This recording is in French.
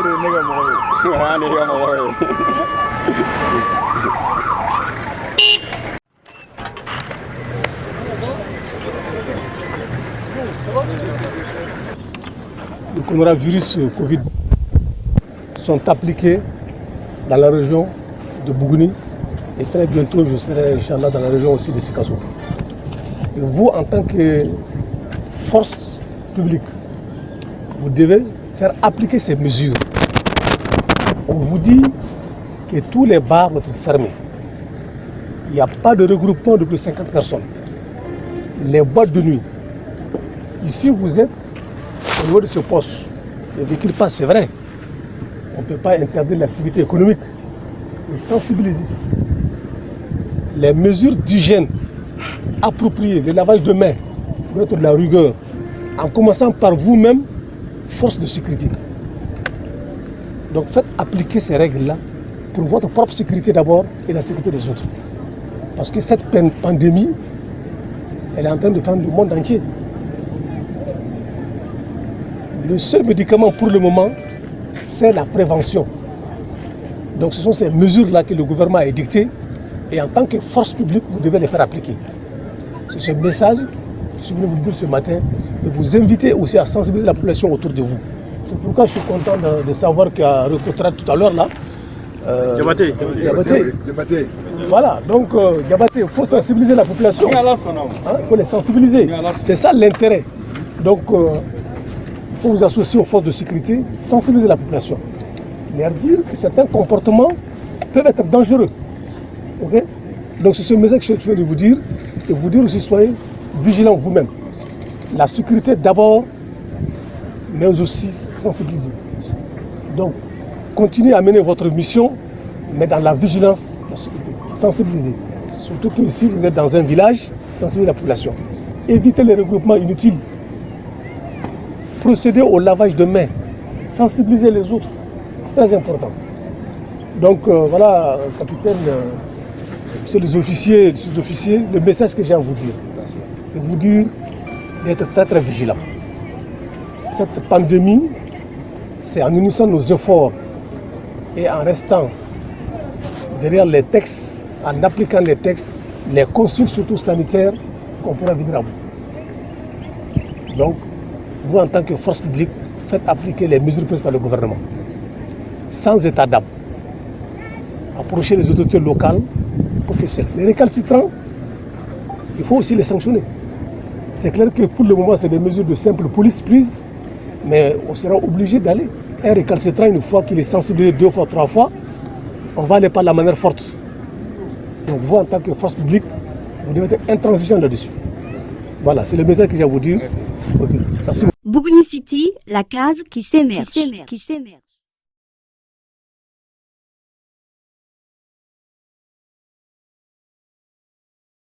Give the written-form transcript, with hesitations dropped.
Le coronavirus Covid sont appliqués dans la région de Bougouni et très bientôt je serai Inch'Allah dans la région aussi de Sikasso. Et vous, en tant que force publique, vous devez faire appliquer ces mesures. On vous dit que tous les bars doivent être fermés. Il n'y a pas de regroupement de plus de 50 personnes. Les boîtes de nuit. Ici, vous êtes au niveau de ce poste. Les véhicules passent, c'est vrai. On ne peut pas interdire l'activité économique, mais sensibiliser. Les mesures d'hygiène appropriées, le lavage de mains, mettre de la rigueur, en commençant par vous-même, force de sécurité. Donc faites appliquer ces règles-là pour votre propre sécurité d'abord et la sécurité des autres. Parce que cette pandémie, elle est en train de prendre le monde entier. Le seul médicament pour le moment, c'est la prévention. Donc ce sont ces mesures-là que le gouvernement a édictées et en tant que force publique, vous devez les faire appliquer. C'est ce message que je voulais vous dire ce matin et vous inviter aussi à sensibiliser la population autour de vous. C'est pourquoi je suis content de savoir qu'il y a Recotra tout à l'heure là. Diabaté. Voilà, donc Diabaté, il faut sensibiliser la population. Il faut les sensibiliser. C'est ça l'intérêt. Donc il faut vous associer aux forces de sécurité, sensibiliser la population. Leur dire que certains comportements peuvent être dangereux. Okay? Donc c'est ce message que je suis en train de vous dire et vous dire aussi soyez vigilants vous-même. La sécurité d'abord, mais aussi sensibiliser. Donc continuez à mener votre mission, mais dans la vigilance, la sécurité. Sensibiliser. Surtout que ici vous êtes dans un village, sensibiliser la population. Évitez les regroupements inutiles. Procédez au lavage de mains. Sensibiliser les autres. C'est très important. Donc voilà, capitaine, monsieur les officiers, les sous-officiers, le message que j'ai à vous dire. De vous dire d'être très très vigilant. Cette pandémie, c'est en unissant nos efforts et en restant derrière les textes, en appliquant les textes, les consignes surtout sanitaires, qu'on pourra vivre à bout. Donc, vous en tant que force publique, faites appliquer les mesures prises par le gouvernement. Sans état d'âme. Approchez les autorités locales, professionnelles. Les récalcitrants, il faut aussi les sanctionner. C'est clair que pour le moment, c'est des mesures de simple police prises, mais on sera obligé d'aller. Un récalcitrant, une fois qu'il est sensibilisé 2 fois, 3 fois, on va aller par la manière forte. Donc vous, en tant que force publique, vous devez être intransigeant là-dessus. Voilà, c'est le message que j'ai à vous dire. Okay. Merci. Bougouni City, la case qui s'émerge.